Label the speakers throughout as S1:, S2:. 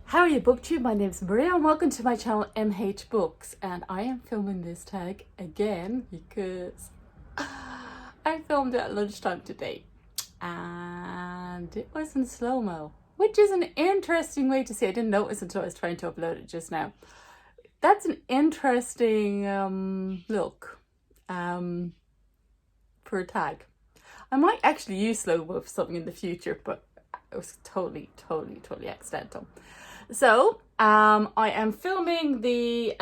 S1: How are you, BookTube? My name's Maria and welcome to my channel MH Books, and I am filming this tag again because I filmed it at lunchtime today and it was in slow-mo, which is an interesting way to see it. I didn't notice until I was trying to upload it just now. That's an interesting look for a tag. I might actually use slow-mo for something in the future, but it was totally accidental. So, I am filming the,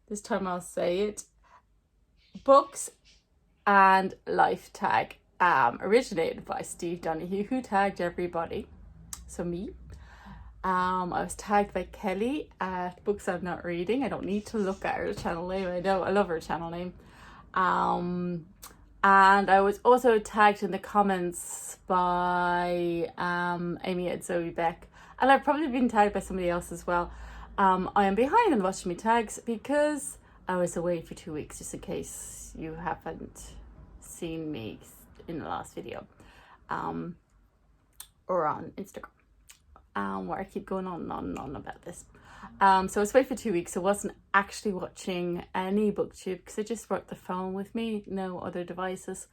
S1: this time I'll say it, Books and Life tag, originated by Steve Donahue, who tagged everybody, so me. I was tagged by Kelly at Books I'm Not Reading. I don't need to look at her channel name, I love her channel name. And I was also tagged in the comments by Amy and Zoe Beck. And I've probably been tagged by somebody else as well. I am behind on watching me tags because I was away for 2 weeks, just in case you haven't seen me in the last video. Or on Instagram. Where I keep going on and on and on about this. So I was away for 2 weeks. So I wasn't actually watching any BookTube because I just brought the phone with me, no other devices.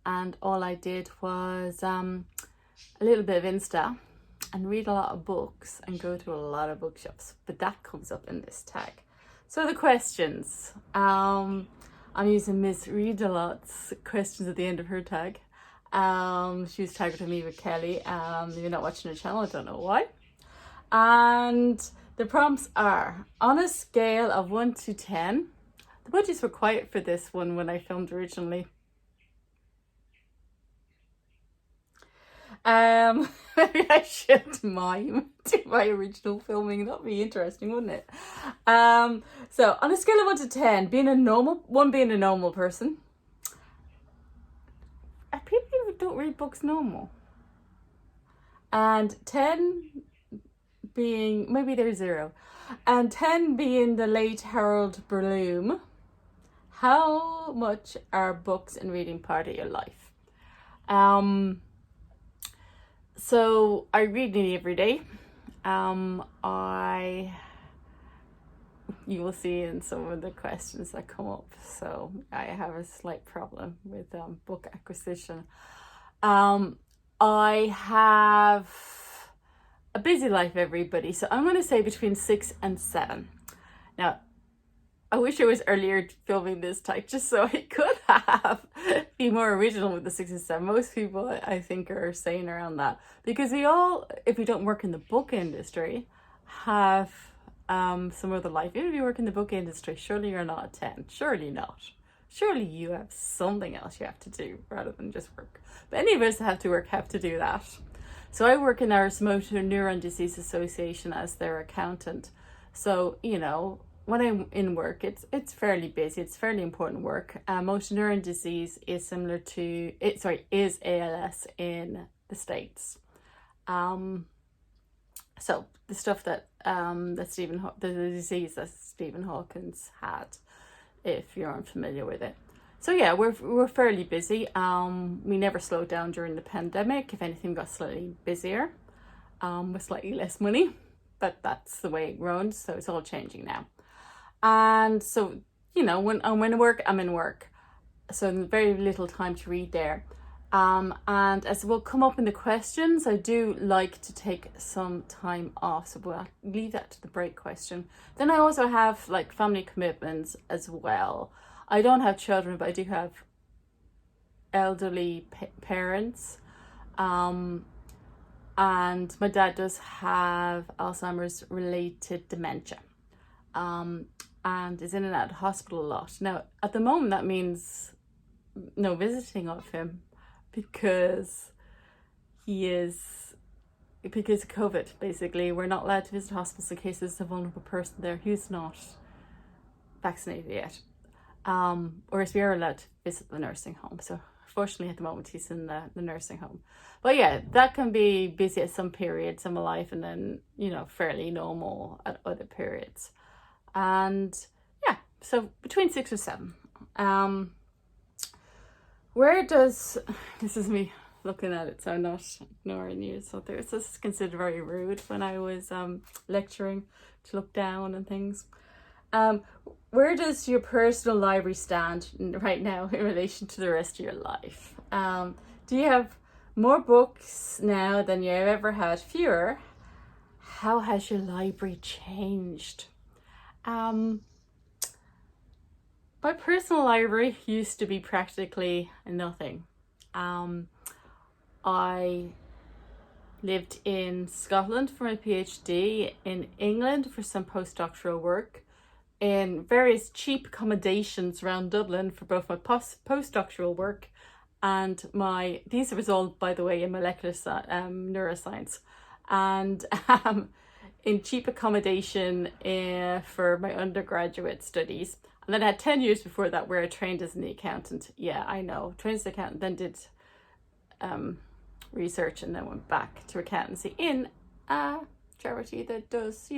S1: And all I did was a little bit of Insta and read a lot of books and go to a lot of bookshops. But that comes up in this tag. So the questions. I'm using Miss Read-A-Lot's questions at the end of her tag. She was tagged with me with Kelly. If you're not watching her channel, I don't know why. And the prompts are, on a scale of 1 to 10, the budgets were quiet for this one when I filmed originally. Maybe I should mime to my original filming. That'd be interesting, wouldn't it? So on a scale of 1 to 10, being a normal person. People who don't read books normal. And 10 being, maybe they're 0. And 10 being the late Harold Bloom. How much are books and reading part of your life? So I read nearly every day. You will see in some of the questions that come up. So I have a slight problem with book acquisition. I have a busy life, everybody. So I'm going to say between 6 and 7. Now, I wish I was earlier filming this type just so I could be more original with the 6 and 7. Most people, I think, are saying around that. Because we all, if we don't work in the book industry, have some other life. Even if you work in the book industry, surely you're not a 10. Surely not. Surely you have something else you have to do rather than just work. But any of us that have to work have to do that. So I work in our Motor Neuron Disease Association as their accountant. So, you know, when I'm in work, it's fairly busy. It's fairly important work. Motor neuron disease is similar to is ALS in the States. So the stuff that the disease that Stephen Hawkins had, if you're unfamiliar with it. So yeah, we're fairly busy. We never slowed down during the pandemic. If anything, we got slightly busier, with slightly less money, but that's the way it runs. So it's all changing now. And so, you know, when I'm in work, I'm in work. So very little time to read there. And as will come up in the questions, I do like to take some time off. So we'll leave that to the break question. Then I also have like family commitments as well. I don't have children, but I do have elderly parents. And my dad does have Alzheimer's related dementia. And is in and out of hospital a lot. Now, at the moment, that means no visiting of him because because of COVID, basically. We're not allowed to visit hospitals in case there's a vulnerable person there who's not vaccinated yet. Whereas we are allowed to visit the nursing home. So, fortunately, at the moment, he's in the nursing home. But yeah, that can be busy at some periods in my life and then, you know, fairly normal at other periods. And yeah, so between 6 or 7. Where does, this is me looking at it, so I'm not ignoring you. So this is considered very rude when I was lecturing, to look down and things. Where does your personal library stand right now in relation to the rest of your life? Do you have more books now than you ever had? Fewer? How has your library changed? My personal library used to be practically nothing. I lived in Scotland for my PhD, in England for some postdoctoral work, in various cheap accommodations around Dublin for both my postdoctoral work and these was all, by the way, in molecular neuroscience, and in cheap accommodation for my undergraduate studies. And then I had 10 years before that where I trained as an accountant. Yeah, I know, trained as an accountant, then did research, and then went back to accountancy in a charity that does,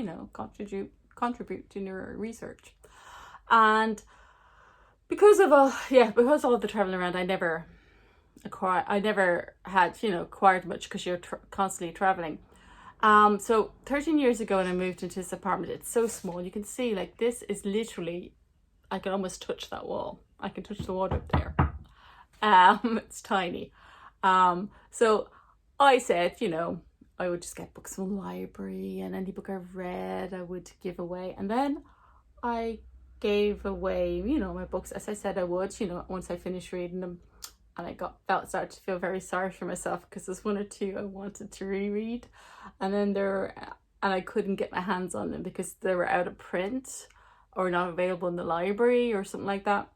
S1: contribute to neuro research. And because of all the traveling around, I never had acquired much, because you're constantly traveling. So 13 years ago when I moved into this apartment, it's so small, you can see, like, this is literally, I can almost touch that wall. I can touch the wall up there. It's tiny. So I said, I would just get books from the library, and any book I've read I would give away. And then I gave away, my books, as I said I would, once I finished reading them. And I started to feel very sorry for myself, because there's one or two I wanted to reread, and then I couldn't get my hands on them because they were out of print or not available in the library or something like that,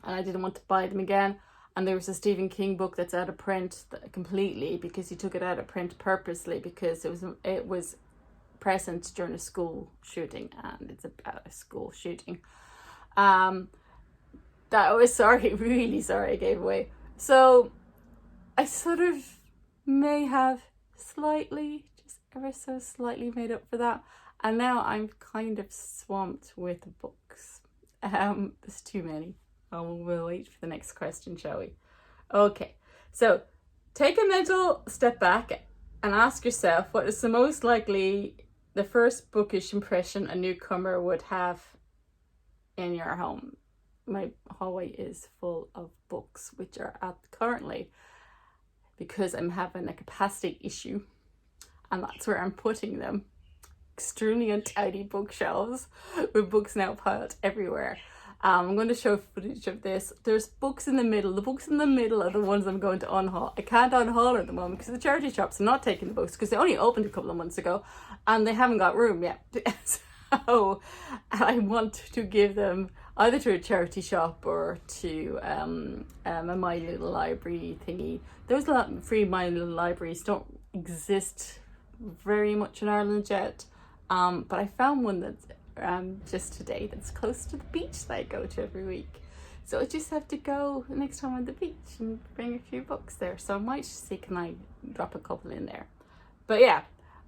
S1: and I didn't want to buy them again. And there was a Stephen King book that's out of print completely, because he took it out of print purposely, because it was present during a school shooting, and it's about a school shooting. That I was really sorry I gave away. So I sort of may have slightly, just ever so slightly, made up for that. And now I'm kind of swamped with books. There's too many. We'll wait for the next question, shall we? Okay, so take a mental step back and ask yourself, what is the most likely the first bookish impression a newcomer would have in your home? My hallway is full of books, which are currently, because I'm having a capacity issue, and that's where I'm putting them, extremely untidy bookshelves with books now piled everywhere. I'm going to show footage of this. There's books in the middle. The books in the middle are the ones I'm going to unhaul. I can't unhaul at the moment because the charity shops are not taking the books, because they only opened a couple of months ago and they haven't got room yet. So I want to give them either to a charity shop or to a My Little Library thingy. Those free My Little Libraries don't exist very much in Ireland yet, but I found one that's just today that's close to the beach that I go to every week. So I just have to go next time on the beach and bring a few books there. So I might see, can I drop a couple in there? But yeah,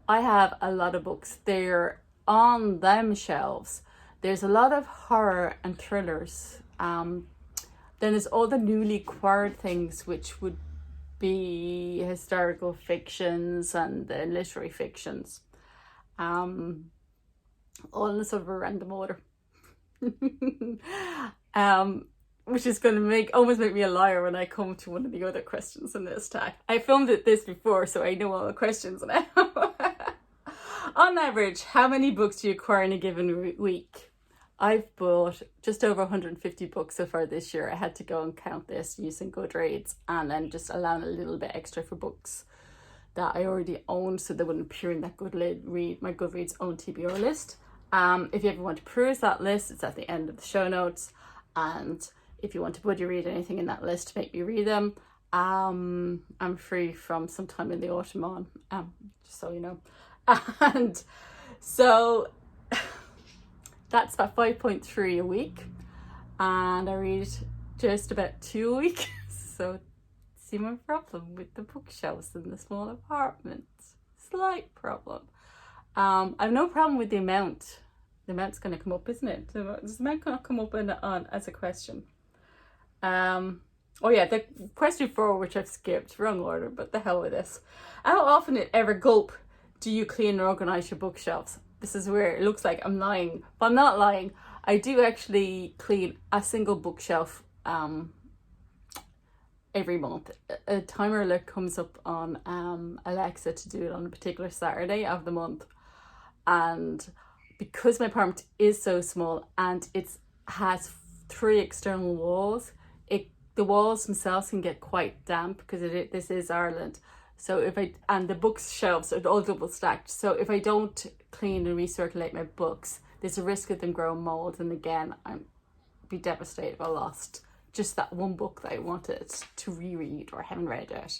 S1: I have a lot of books. They're on them shelves. There's a lot of horror and thrillers. Then there's all the newly acquired things, which would be historical fictions and literary fictions. All in a sort of a random order. Which is going to almost make me a liar when I come to one of the other questions in this tag. I filmed this before, so I know all the questions now. On average, how many books do you acquire in a given week? I've bought just over 150 books so far this year. I had to go and count this using Goodreads, and then just allowing a little bit extra for books that I already owned, so they wouldn't appear in that my Goodreads own TBR list. If you ever want to peruse that list, it's at the end of the show notes. And if you want to buddy read anything in that list to make me read them, I'm free from sometime in the autumn on, just so you know. And so that's about 5.3 a week, and I read just about 2 a week. So see my problem with the bookshelves in the small apartment. Slight problem. I have no problem with the amount. The amount's going to come up, isn't it? Does the amount not come up on as a question? Oh yeah, the question 4, which I've skipped, wrong order, but the hell with this. How often ever gulp do you clean or organize your bookshelves? This is where it looks like I'm lying, but I'm not lying. I do actually clean a single bookshelf every month. A timer alert comes up on Alexa to do it on a particular Saturday of the month, and because my apartment is so small and it has 3 external walls, the walls themselves can get quite damp because this is Ireland. So and the bookshelves are all double stacked. So if I don't clean and recirculate my books, there's a risk of them growing mold. And again, I'd be devastated if I lost just that one book that I wanted to reread or haven't read it,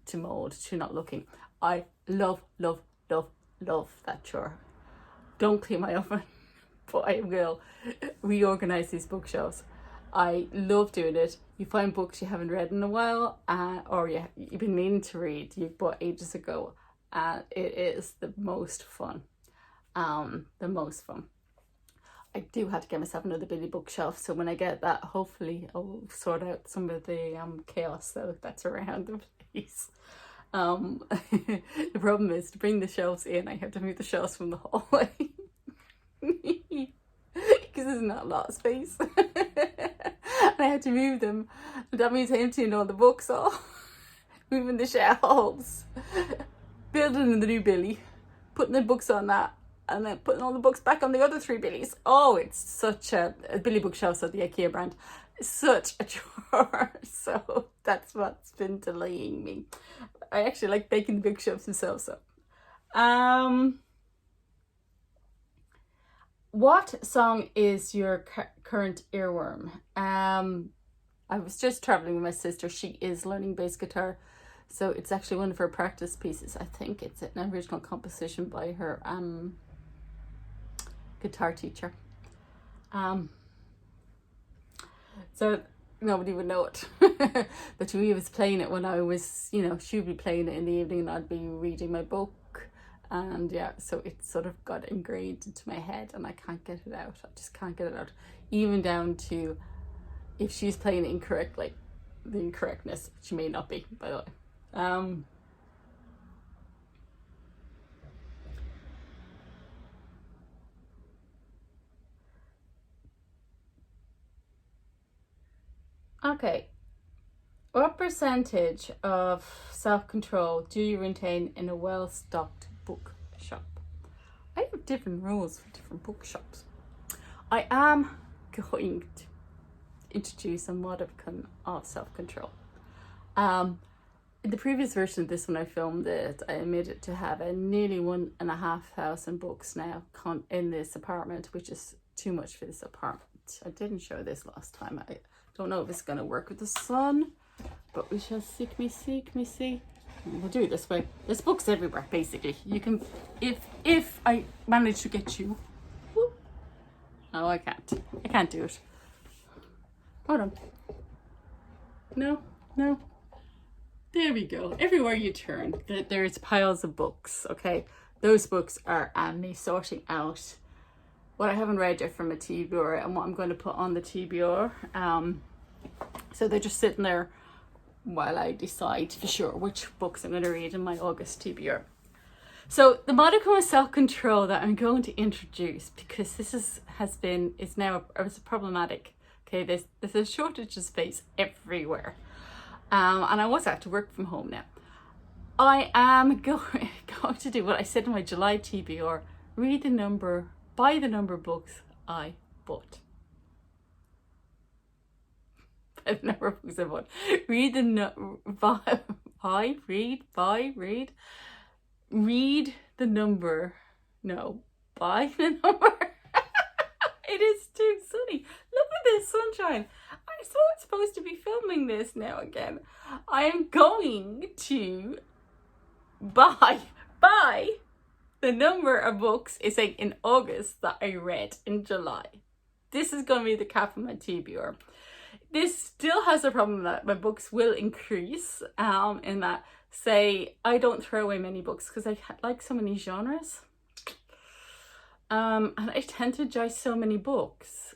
S1: to mold, to not looking. I love that chore. Don't clean my oven, but I will reorganize these bookshelves. I love doing it. You find books you haven't read in a while, or you've been meaning to read, you bought ages ago, and it is the most fun. The most fun. I do have to get myself another Billy bookshelf, so when I get that, hopefully I'll sort out some of the chaos that's around the place. The problem is, to bring the shelves in, I have to move the shelves from the hallway. Because there's not a lot of space. And I had to move them. That means emptying all the books off, moving the shelves, building the new Billy, putting the books on that, and then putting all the books back on the other 3 Billies. Oh, it's such a Billy bookshelves of the IKEA brand. Such a chore. So that's what's been delaying me. I actually like baking the bookshelves themselves. So, what song is your current earworm? I was just traveling with my sister. She is learning bass guitar, so it's actually one of her practice pieces. I think it's an original composition by her guitar teacher. So nobody would know it. But we was playing it when I was, she would be playing it in the evening and I'd be reading my book. And yeah, so it sort of got ingrained into my head and I can't get it out. I just can't get it out. Even down to if she's playing it incorrectly, the incorrectness, she may not be, by the way. Okay. What percentage of self-control do you retain in a well-stocked bookshop? I have different rules for different bookshops. I am going to introduce a modicum of self-control. In the previous version of this, when I filmed it, I made it to have a nearly 1,500 books now in this apartment, which is too much for this apartment. I didn't show this last time. I don't know if it's going to work with the sun, but we shall seek me see. We'll do it this way. There's books everywhere, basically. You can, if I manage to get you. Whoop. No, I can't. I can't do it. Hold on. No. There we go. Everywhere you turn, there's piles of books, okay? Those books are me sorting out what I haven't read yet from a TBR and what I'm going to put on the TBR. So they're just sitting there while I decide for sure which books I'm going to read in my August TBR. So the modicum of self-control that I'm going to introduce, because this is now problematic. Okay, there's a shortage of space everywhere. And I also have to work from home now. I am going to do what I said in my July TBR, buy the number of books I bought. Buy the number of books I bought. Read the number. It is too sunny. Look at this sunshine. I'm supposed to be filming this now again. I am going to buy the number of books is like in August that I read in July. This is going to be the cap of my TBR. This still has a problem that my books will increase in that, say, I don't throw away many books because I like so many genres. And I tend to enjoy so many books.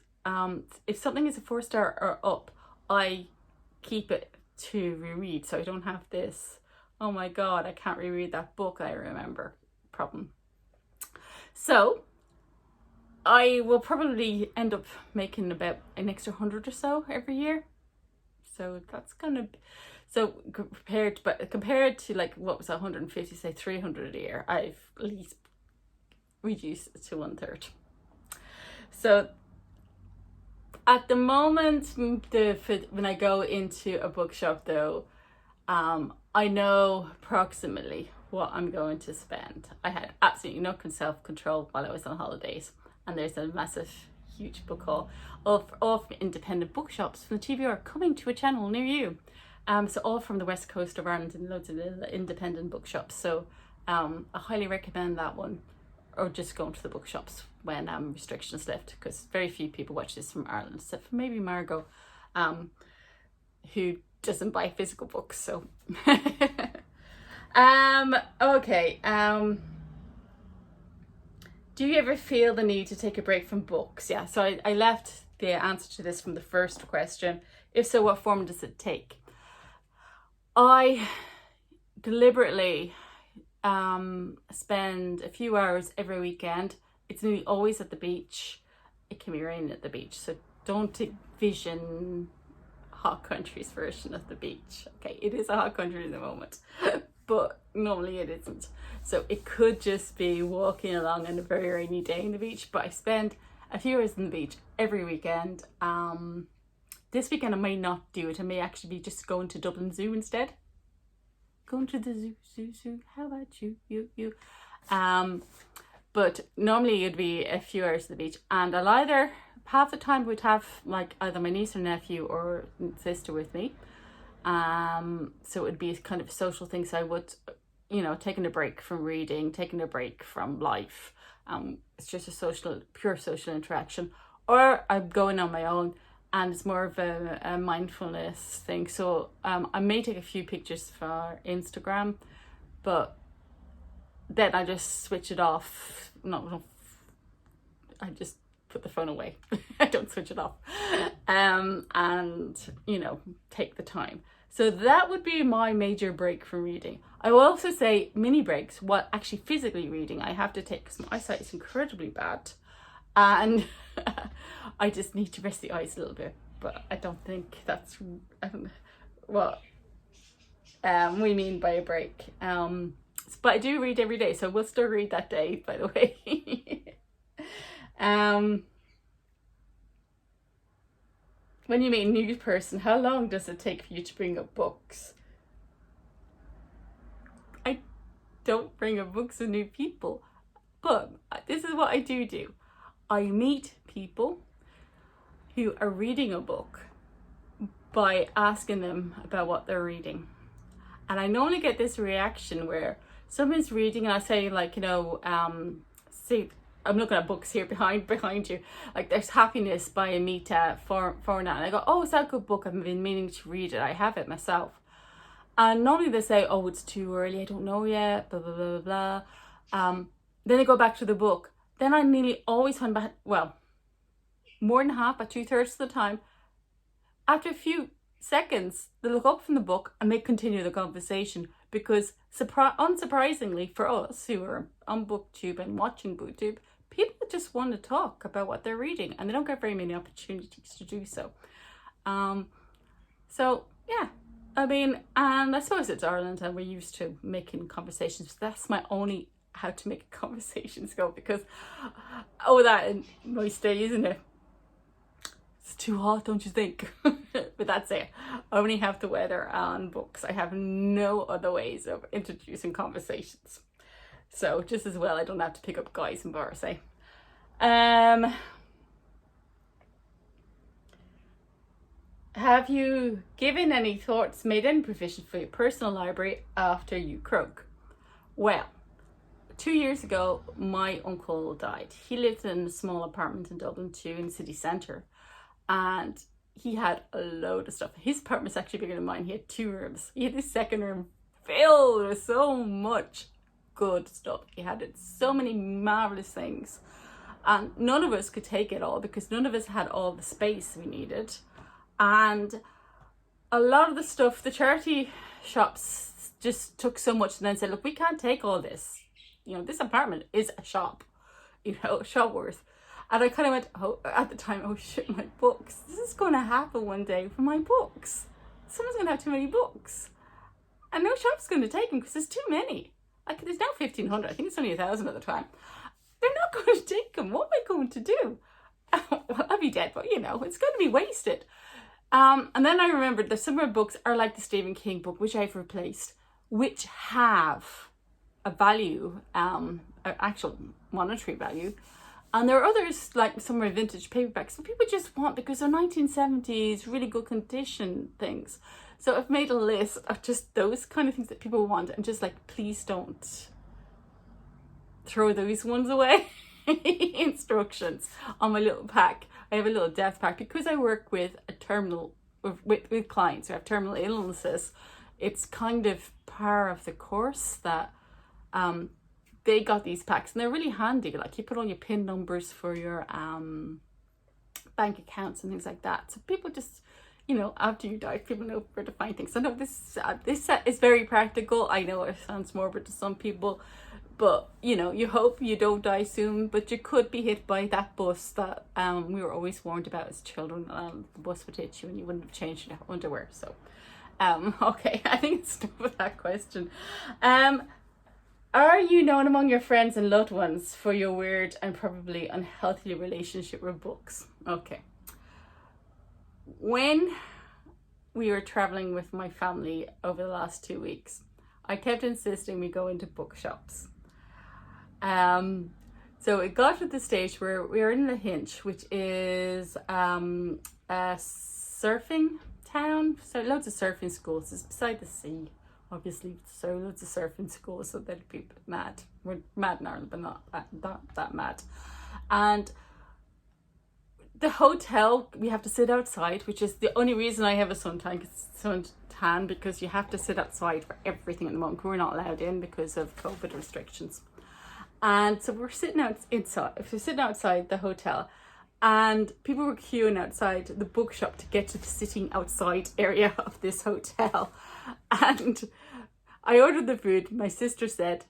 S1: If something is a 4-star or up, I keep it to reread, so I don't have this, oh my god, I can't reread that book I remember problem. So I will probably end up making about an extra 100 or so every year. So that's kind of, so compared to like what was 150, say 300 a year, I've at least reduced it to 1/3. So at the moment, when I go into a bookshop though, I know approximately what I'm going to spend. I had absolutely no self-control while I was on holidays, and there's a massive, huge book haul of independent bookshops from the TBR coming to a channel near you. So all from the west coast of Ireland and loads of little independent bookshops. So I highly recommend that one, or just going to the bookshops when restrictions lift, because very few people watch this from Ireland, except for maybe Margot, who doesn't buy physical books. So okay. Do you ever feel the need to take a break from books? Yeah, so I left the answer to this from the first question. If so, what form does it take? I deliberately spend a few hours every weekend. It's nearly always at the beach. It can be raining at the beach, so don't envision hot country's version of the beach. Okay, it is a hot country at the moment, but normally it isn't. So it could just be walking along on a very rainy day in the beach, but I spend a few hours on the beach every weekend. This weekend I may not do it. I may actually be just going to Dublin Zoo instead. Going to the zoo. How about you? But normally it'd be a few hours at the beach, and I'll either, half the time would have like either my niece or nephew or sister with me. So it'd be kind of a social thing. So I would, taking a break from reading, taking a break from life. It's just a pure social interaction. Or I'm going on my own, and it's more of a mindfulness thing. So I may take a few pictures for Instagram, but then I just switch it off. No, I just put the phone away. I don't switch it off. And take the time. So that would be my major break from reading. I will also say mini breaks, what actually physically reading I have to take, because my eyesight is incredibly bad, and I just need to rest the eyes a little bit. But I don't think that's what we mean by a break. But I do read every day, so we'll still read that day, by the way. When you meet a new person, how long does it take for you to bring up books? I don't bring up books with new people, but this is what I do. I meet people who are reading a book by asking them about what they're reading. And I normally get this reaction where someone's reading and I say, like, see, I'm looking at books here behind you. Like, there's Happiness by Amita Forna. And I go, oh, is that a good book? I've been meaning to read it. I have it myself. And normally they say, oh, it's too early. I don't know yet. Blah, blah, blah, blah, blah. Then they go back to the book. Then I nearly always find back, well, more than half, at 2/3 of the time, after a few seconds, they look up from the book and they continue the conversation, because unsurprisingly for us who are on BookTube and watching BookTube, people just want to talk about what they're reading, and they don't get very many opportunities to do so. So yeah, I mean, and I suppose it's Ireland and we're used to making conversations. That's my only how to make conversations go, because that in nice day, isn't it? It's too hot, don't you think? But that's it. I only have the weather and books. I have no other ways of introducing conversations. So just as well, I don't have to pick up guys in bars, eh? Have you given any thoughts, made any provision for your personal library after you croak? Well, 2 years ago, my uncle died. He lived in a small apartment in Dublin too, in the city centre. And he had a load of stuff. His apartment's actually bigger than mine. He had 2 rooms. He had his second room filled with so much good stuff. He had so many marvellous things. And none of us could take it all, because none of us had all the space we needed. And a lot of the stuff, the charity shops just took so much and then said, look, we can't take all this. You know, this apartment is a shop, you know, shop worth. And I kind of went, oh, at the time, oh shit, my books. This is going to happen one day for my books. Someone's going to have too many books. And no shop's going to take them because there's too many. Like, there's now 1,500. I think it's only 1,000 at the time. They're not going to take them. What am I going to do? Well, I'll be dead, but you know, it's going to be wasted. And then I remembered that some of my books are like the Stephen King book, which I've replaced, which have a value, an actual monetary value. And there are others, like some are vintage paperbacks, that people just want because they're 1970s, really good condition things. So I've made a list of just those kind of things that people want, and just like, please don't throw those ones away. Instructions on my little pack. I have a little death pack because I work with a terminal, with clients who have terminal illnesses. It's kind of part of the course that they got these packs, and they're really handy. Like, you put all your PIN numbers for your bank accounts and things like that. So people just, you know, after you die, people know where to find things. I know this set is very practical. I know it sounds morbid to some people, but you know, you hope you don't die soon, but you could be hit by that bus that we were always warned about as children. The bus would hit you and you wouldn't have changed your underwear. So okay, I think it's enough with that question. Are you known among your friends and loved ones for your weird and probably unhealthy relationship with books? Okay. When we were traveling with my family over the last 2 weeks, I kept insisting we go into bookshops. So it got to the stage where we were in the Hinch, which is a surfing town. So loads of surfing schools. It's beside the sea, obviously. So loads of surfing schools, so they'd be mad. We're mad in Ireland, but not that mad. And the hotel, we have to sit outside, which is the only reason I have a suntan, because you have to sit outside for everything at the moment. We're not allowed in because of COVID restrictions. And so we're sitting outside the hotel, and people were queuing outside the bookshop to get to the sitting outside area of this hotel. And I ordered the food. My sister said,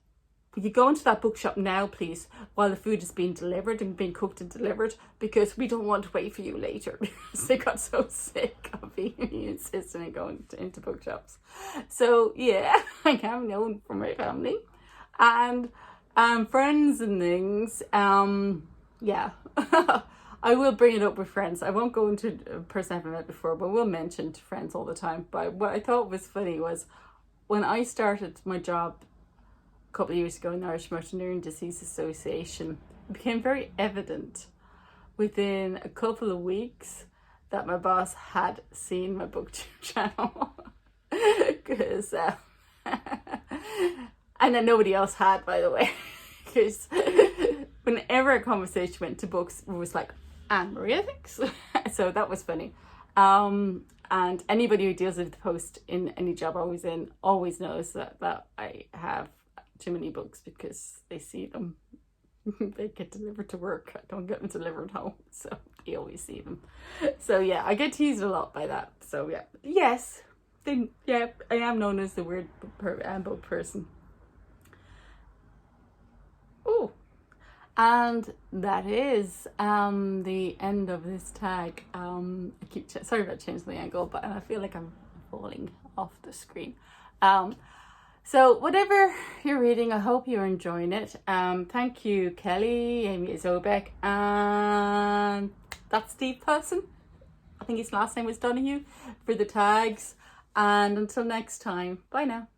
S1: "Will you go into that bookshop now, please, while the food is being delivered and being cooked and delivered, because we don't want to wait for you later." Because they got so sick of me insisting on going into bookshops. So yeah, I am known for my family and friends and things. Yeah. I will bring it up with friends. I won't go into a person I haven't met before, but we'll mention to friends all the time. But what I thought was funny was when I started my job a couple of years ago in the Irish Mountaineering Disease Association, it became very evident within a couple of weeks that my boss had seen my booktube channel. Because and then nobody else had, by the way. Because whenever a conversation went to books, it was like, "And Maria thinks." So that was funny. And anybody who deals with the post in any job I was in always knows that I have too many books, because they see them. They get delivered to work. I don't get them delivered home, so they always see them. So yeah, I get teased a lot by that. So yeah, yes, I am known as the weird book person. Oh, and that is the end of this tag. Sorry about changing the angle, but I feel like I'm falling off the screen. So whatever you're reading, I hope you're enjoying it. Thank you, Kelly, Amy Zobek, and that's Steve Person. I think his last name was Donahue, for the tags. And until next time, bye now.